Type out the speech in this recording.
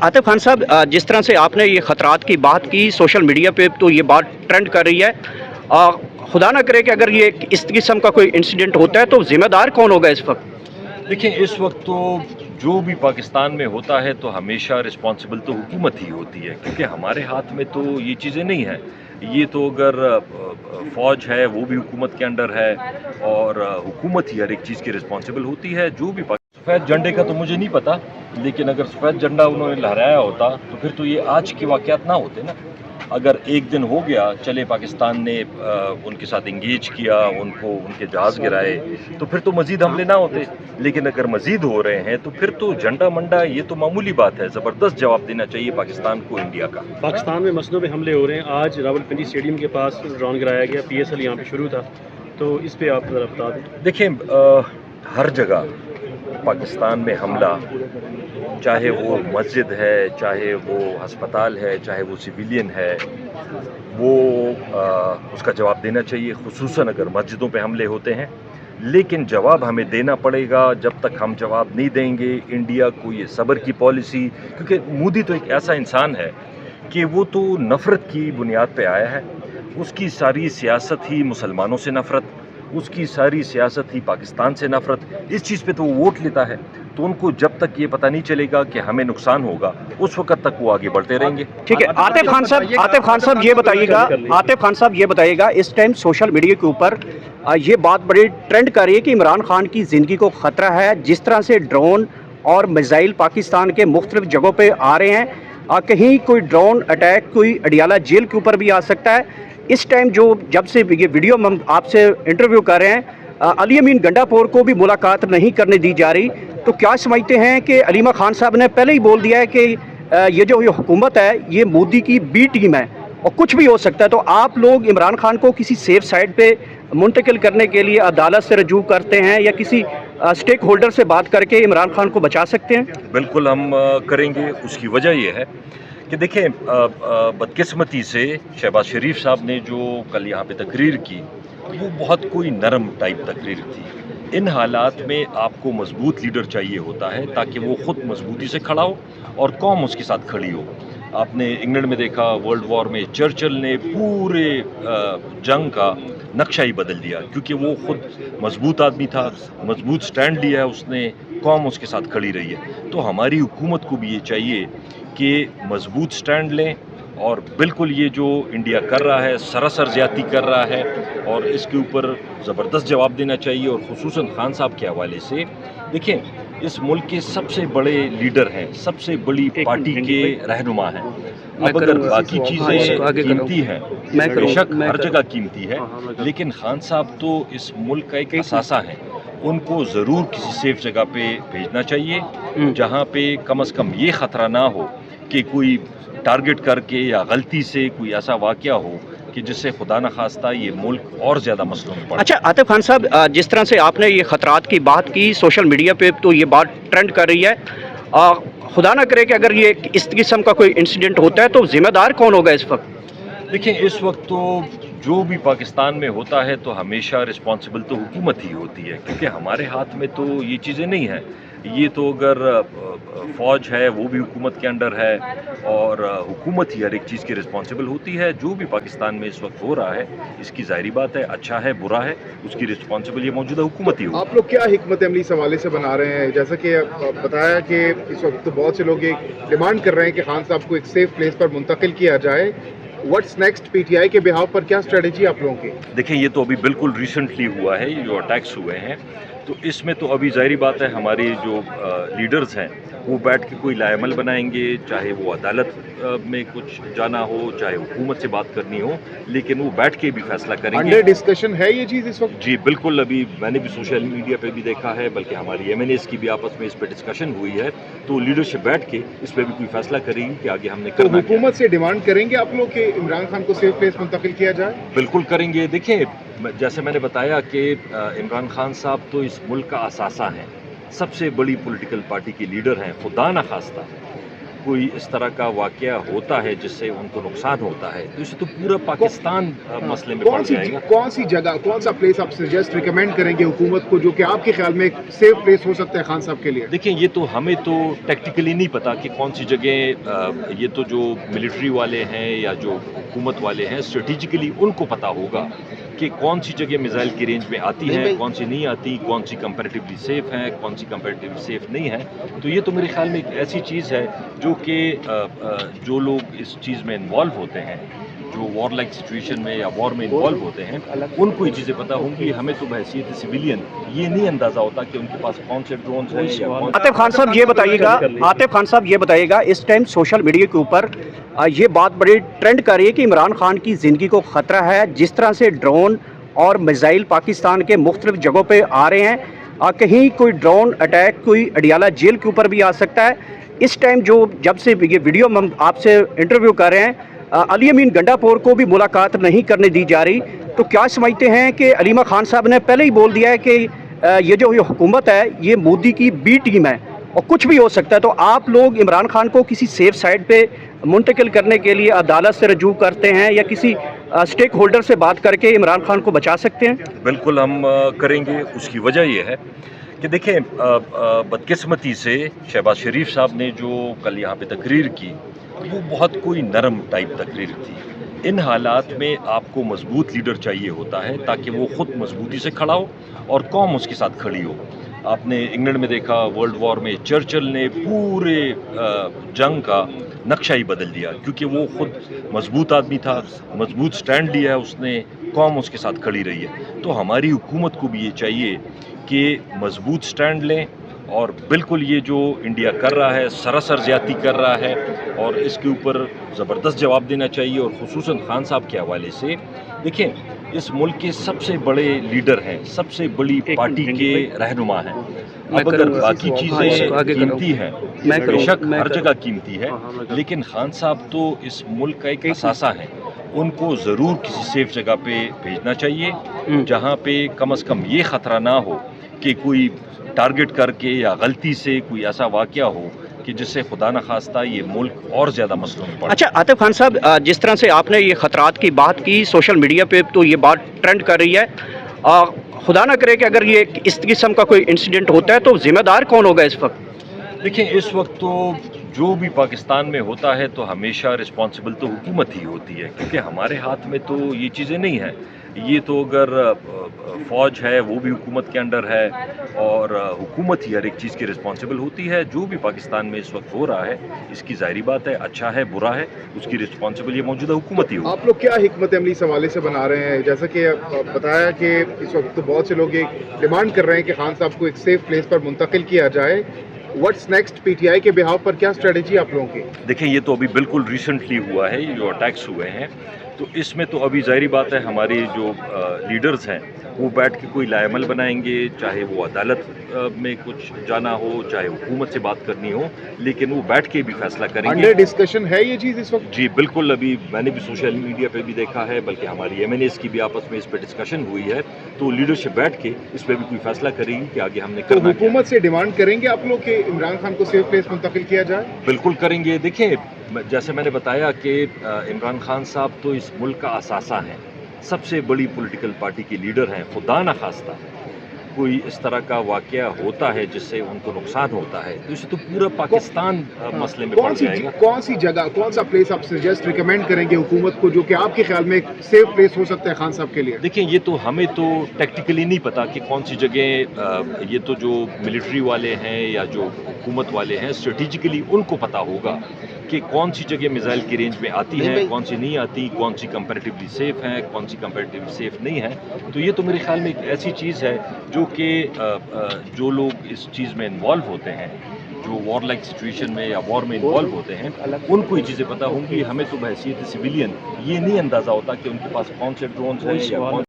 आतिफ खान साहब, जिस तरह से आपने ये ख़तरात की बात की सोशल मीडिया पे, तो ये बात ट्रेंड कर रही है। अ, खुदा ना करे कि अगर ये इस किस्म का कोई इंसिडेंट होता है तो ज़िम्मेदार कौन होगा इस वक्त? देखिए, इस वक्त तो जो भी पाकिस्तान में होता है तो हमेशा रिस्पॉन्सिबल तो हुकूमत ही होती है, क्योंकि हमारे हाथ में तो ये चीज़ें नहीं हैं। ये तो अगर फ़ौज है वो भी हुकूमत के अंडर है, और हुकूमत ही हर एक चीज़ की रिस्पॉन्सिबल होती है। जो भी सफ़ेद झंडे का तो मुझे नहीं पता, लेकिन अगर सफ़ेद झंडा उन्होंने लहराया होता तो फिर तो ये आज के वाक़यात ना होते ना। अगर एक दिन हो गया, चले पाकिस्तान ने उनके साथ इंगेज किया, उनको उनके जहाज़ गिराए, तो फिर तो मज़ीद हमले ना होते। लेकिन अगर मज़ीद हो रहे हैं तो फिर तो झंडा मंडा ये तो मामूली बात है। ज़बरदस्त जवाब देना चाहिए पाकिस्तान को इंडिया का। पाकिस्तान में मसलों पे हमले हो रहे हैं। आज रावलपिंडी स्टेडियम के पास ड्रोन गिराया गया, PSL यहाँ पे शुरू था, तो इस पे आप ज़रा बता दें। देखिए, हर जगह पाकिस्तान में हमला, चाहे वो मस्जिद है, चाहे वो अस्पताल है, चाहे वो सिविलियन है, वो उसका जवाब देना चाहिए, खुसूसन अगर मस्जिदों पे हमले होते हैं। लेकिन जवाब हमें देना पड़ेगा। जब तक हम जवाब नहीं देंगे, इंडिया को ये सब्र की पॉलिसी, क्योंकि मोदी तो एक ऐसा इंसान है कि वो तो नफ़रत की बुनियाद पे आया है। उसकी सारी सियासत ही मुसलमानों से नफ़रत, उसकी सारी सियासत ही पाकिस्तान से नफ़रत, इस चीज़ पे तो वो वोट लेता है। तो उनको जब तक ये पता नहीं चलेगा कि हमें नुकसान होगा, उस वक्त तक वो आगे बढ़ते रहेंगे। ठीक है, आतिफ खान साहब, ये बताइएगा, इस टाइम सोशल मीडिया के ऊपर ये बात बड़ी ट्रेंड कर रही है कि इमरान खान की ज़िंदगी को ख़तरा है। जिस तरह से ड्रोन और मिसाइल पाकिस्तान के मुख्तलिफ जगहों पे आ रहे हैं, कहीं कोई ड्रोन अटैक कोई अडियाला जेल के ऊपर भी आ सकता है। इस टाइम जब से ये वीडियो हम आपसे इंटरव्यू कर रहे हैं, अली अमीन गंडापुर को भी मुलाकात नहीं करने दी जा रही, तो क्या समझते हैं कि अलीमा खान साहब ने पहले ही बोल दिया है कि ये हुकूमत है ये मोदी की बी टीम है और कुछ भी हो सकता है? तो आप लोग इमरान खान को किसी सेफ साइड पे मुंतकिल करने के लिए अदालत से रजू करते हैं या किसी स्टेक होल्डर से बात करके इमरान खान को बचा सकते हैं? बिल्कुल हम करेंगे। उसकी वजह यह है कि देखें, बदकिस्मती से शहबाज शरीफ साहब ने जो कल यहाँ पे तकरीर की, वो बहुत कोई नरम टाइप तकरीर थी। इन हालात में आपको मजबूत लीडर चाहिए होता है ताकि वो ख़ुद मजबूती से खड़ा हो और कौम उसके साथ खड़ी हो। आपने इंग्लैंड में देखा, वर्ल्ड वॉर में चर्चिल ने पूरे जंग का नक्शा ही बदल दिया, क्योंकि वो ख़ुद मजबूत आदमी था, मजबूत स्टैंड लिया है उसने, कौम उसके साथ खड़ी रही है। तो हमारी हुकूमत को भी ये चाहिए कि मजबूत स्टैंड लें, और बिल्कुल ये जो इंडिया कर रहा है सरासर ज़्यादती कर रहा है, और इसके ऊपर ज़बरदस्त जवाब देना चाहिए। और खुसूसन खान साहब के हवाले से देखें, इस मुल्क के सबसे बड़े लीडर हैं, सबसे बड़ी पार्टी के रहनुमा हैं। अब अगर बाकी चीज़ें कीमती हैं, बेशक हर जगह कीमती है, लेकिन खान साहब तो इस मुल्क का एक असासा है। उनको ज़रूर किसी सेफ जगह पे भेजना चाहिए, जहाँ पे कम से कम ये ख़तरा ना हो कि कोई टारगेट करके या गलती से कोई ऐसा वाक़या हो कि जिससे खुदा न खास्ता ये मुल्क और ज़्यादा मसलों में पड़े। अच्छा आतिफ खान साहब, जिस तरह से आपने ये ख़तरात की बात की सोशल मीडिया पे, तो ये बात ट्रेंड कर रही है। खुदा ना करे कि अगर ये इस किस्म का कोई इंसिडेंट होता है तो ज़िम्मेदार कौन होगा इस वक्त? देखिए, इस वक्त तो जो भी पाकिस्तान में होता है तो हमेशा रिस्पॉन्सिबल तो हुकूमत ही होती है, क्योंकि हमारे हाथ में तो ये चीज़ें नहीं हैं। ये तो अगर फ़ौज है वो भी हुकूमत के अंडर है, और हुकूमत ही हर एक चीज़ की रिस्पॉन्सिबल होती है। जो भी पाकिस्तान में इस वक्त हो रहा है, इसकी ज़ाहिरी बात है, अच्छा है बुरा है, उसकी रिस्पॉन्सिबल ये मौजूदा हुकूमत ही होगी। आप लोग क्या हिकमत अमली इस हवाले से बना रहे हैं? जैसा कि बताया कि इस वक्त तो बहुत से लोग एक डिमांड कर रहे हैं कि खान साहब को एक सेफ प्लेस पर मुंतकिल किया जाए। What's next? PTI के बिहाव पर क्या स्ट्रेटजी आप लोगों की? देखिए, ये तो अभी बिल्कुल रिसेंटली हुआ है, ये जो अटैक्स हुए हैं, तो इसमें तो अभी ज़ाहिरी बात है हमारे जो लीडर्स हैं वो बैठ के कोई लाएमल बनाएंगे, चाहे वो अदालत में कुछ जाना हो, चाहे हुकूमत से बात करनी हो, लेकिन वो बैठ के भी फैसला करेंगे। अंडर डिस्कशन है ये चीज़ इस वक्त? जी बिल्कुल, अभी मैंने भी सोशल मीडिया पे भी देखा है, बल्कि हमारी MNAs की भी आपस में इस पर डिस्कशन हुई है। तो लीडरशिप बैठ के इस पर भी कोई फैसला करेगी कि आगे हमने तो करना क्या। हुकूमत से डिमांड करेंगे आप लोग कि इमरान खान को सेफ प्लेस मुंतकिल किया जाए? बिल्कुल करेंगे। देखिए, जैसे मैंने बताया कि इमरान खान साहब तो इस मुल्क का असासा हैं, सबसे बड़ी पॉलिटिकल पार्टी के लीडर हैं। खुदा न खास्ता कोई इस तरह का वाक़या होता है जिससे उनको नुकसान होता है तो इससे तो पूरा पाकिस्तान मसले में पड़ जाएगा। कौन सी जगह, कौन सा प्लेस आप सजेस्ट रिकमेंड करेंगे हुकूमत को जो कि आपके ख्याल में एक सेफ प्लेस हो सकता है खान साहब के लिए? देखिए, ये तो हमें तो टेक्निकली नहीं पता कि कौन सी जगह, ये तो जो मिलिट्री वाले हैं या जो हुकूमत वाले हैं स्ट्रेटेजिकली उनको पता होगा कि कौन सी जगह मिसाइल की रेंज में आती है, कौन सी नहीं आती, कौन सी कंपैरेटिवली सेफ है, कौन सी कंपैरेटिवली सेफ नहीं है। तो ये तो मेरे ख्याल में एक ऐसी चीज़ है जो कि जो लोग इस चीज़ में इन्वॉल्व होते हैं, जो वॉर लाइक सिचुएशन में या वॉर में इन्वॉल्व होते हैं, उनको ये चीज़ें पता होंगी। हमें तो बहैसियत सिविलियन ये नहीं अंदाज़ा होता कि उनके पास कौन से ड्रोन्स हैं या कौन। आतिफ खान साहब ये बताइएगा इस टाइम सोशल मीडिया के ऊपर ये बात बड़ी ट्रेंड कर रही है कि इमरान खान की ज़िंदगी को ख़तरा है, जिस तरह से ड्रोन और मिसाइल पाकिस्तान के मुख्तलिफ जगहों पे आ रहे हैं। कहीं कोई ड्रोन अटैक कोई अडियाला जेल के ऊपर भी आ सकता है। इस टाइम जब से ये वीडियो हम आपसे इंटरव्यू कर रहे हैं, अली अमीन गंडापुर को भी मुलाकात नहीं करने दी जा रही, तो क्या समझते हैं कि अलीमा खान साहब ने पहले ही बोल दिया है कि ये जो ये हुकूमत है ये मोदी की बी टीम है और कुछ भी हो सकता है? तो आप लोग इमरान खान को किसी सेफ साइड पे मुंतकिल करने के लिए अदालत से रजू करते हैं या किसी स्टेक होल्डर से बात करके इमरान खान को बचा सकते हैं? बिल्कुल हम करेंगे। उसकी वजह यह है कि देखें, बदकिस्मती से शहबाज शरीफ साहब ने जो कल यहाँ पे तकरीर की वो बहुत कोई नरम टाइप तकरीर थी। इन हालात में आपको मजबूत लीडर चाहिए होता है ताकि वो ख़ुद मजबूती से खड़ा हो और कौम उसके साथ खड़ी हो। आपने इंग्लैंड में देखा, वर्ल्ड वॉर में चर्चिल ने पूरे जंग का नक्शा ही बदल दिया क्योंकि वो खुद मजबूत आदमी था, मजबूत स्टैंड लिया है उसने, कौम उसके साथ खड़ी रही है। तो हमारी हुकूमत को भी ये चाहिए कि मजबूत स्टैंड लें और बिल्कुल ये जो इंडिया कर रहा है सरासर ज़्यादती कर रहा है और इसके ऊपर ज़बरदस्त जवाब देना चाहिए। और खुसूसन खान साहब के हवाले से देखें, इस मुल्क के सबसे बड़े लीडर हैं, सबसे बड़ी पार्टी के रहनुमा हैं। अब अगर बाकी चीज़ें कीमती हैं, बेशक हर जगह कीमती है, लेकिन खान साहब तो इस मुल्क का एक असासा है। उनको ज़रूर किसी सेफ जगह पे भेजना चाहिए जहाँ पे कम से कम ये ख़तरा ना हो कि कोई टारगेट करके या गलती से कोई ऐसा वाक़या हो कि जिससे खुदा न खास्ता ये मुल्क और ज़्यादा मसलों में पड़े। अच्छा आतिफ खान साहब, जिस तरह से आपने ये ख़तरात की बात की सोशल मीडिया पे, तो ये बात ट्रेंड कर रही है। खुदा ना करे कि अगर ये इस किस्म का कोई इंसिडेंट होता है तो ज़िम्मेदार कौन होगा इस वक्त? देखिए, इस वक्त तो जो भी पाकिस्तान में होता है तो हमेशा रिस्पॉन्सिबल तो हुकूमत ही होती है क्योंकि हमारे हाथ में तो ये चीज़ें नहीं हैं। ये तो अगर फ़ौज है वो भी हुकूमत के अंडर है और हुकूमत ही हर एक चीज़ की रिस्पॉन्सिबल होती है। जो भी पाकिस्तान में इस वक्त हो रहा है इसकी ज़ाहिरी बात है, अच्छा है बुरा है, उसकी रिस्पॉन्सिबल ये मौजूदा हुकूमत ही होगी। आप लोग क्या हिकमत अमली इस हवाले से बना रहे हैं? जैसा कि बताया कि इस वक्त तो बहुत से लोग एक डिमांड कर रहे हैं कि खान साहब को एक सेफ प्लेस पर मुंतकिल किया जाए। What's next? पीटीआई के बिहाव पर क्या स्ट्रेटजी आप लोगों की? देखिए, ये तो अभी बिल्कुल रिसेंटली हुआ है, ये जो अटैक्स हुए हैं, तो इसमें तो अभी ज़ाहिरी बात है हमारे जो लीडर्स हैं वो बैठ के कोई लायमल बनाएंगे, चाहे वो अदालत में कुछ जाना हो, चाहे हुकूमत से बात करनी हो, लेकिन वो बैठ के भी फैसला करेंगे। अंडर डिस्कशन है ये चीज़ इस वक्त? जी बिल्कुल, अभी मैंने भी सोशल मीडिया पे भी देखा है, बल्कि हमारी MNAs की भी आपस में इस पर डिस्कशन हुई है। तो लीडरशिप बैठ के इस पर भी कोई फैसला करेगी कि आगे हमने तो करना है। हुकूमत से डिमांड करेंगे आप लोग कि इमरान खान को सेफ प्लेस मुंतकिल किया जाए? बिल्कुल करेंगे। देखिए, जैसे मैंने बताया कि इमरान खान साहब तो इस मुल्क का असासा हैं, सबसे बड़ी पॉलिटिकल पार्टी के लीडर हैं। खुदा न खास्ता कोई इस तरह का वाक़या होता है जिससे उनको नुकसान होता है तो इससे तो पूरा पाकिस्तान मसले में पड़ जाएगा। कौन सी जगह, कौन सा प्लेस आप सजेस्ट रिकमेंड करेंगे हुकूमत को जो कि आपके ख्याल में एक सेफ प्लेस हो सकता है खान साहब के लिए? देखिए, ये तो हमें तो टेक्निकली नहीं पता कि कौन सी जगह, ये तो जो मिलिट्री वाले हैं या जो हुकूमत वाले हैं स्ट्रेटेजिकली उनको पता होगा कि कौन सी जगह मिसाइल की रेंज में आती है, कौन सी नहीं आती, कौन सी कंपैरेटिवली सेफ है, कौन सी कंपैरेटिवली सेफ नहीं है। तो ये तो मेरे ख्याल में एक ऐसी चीज़ है जो कि जो लोग इस चीज़ में इन्वॉल्व होते हैं, जो वॉर लाइक सिचुएशन में या वॉर में इन्वॉल्व होते हैं, उनको ये चीज़ें पता होंगी। हमें तो बहैसियत सिविलियन ये नहीं अंदाज़ा होता कि उनके पास कौन से ड्रोन्स हैं या कौन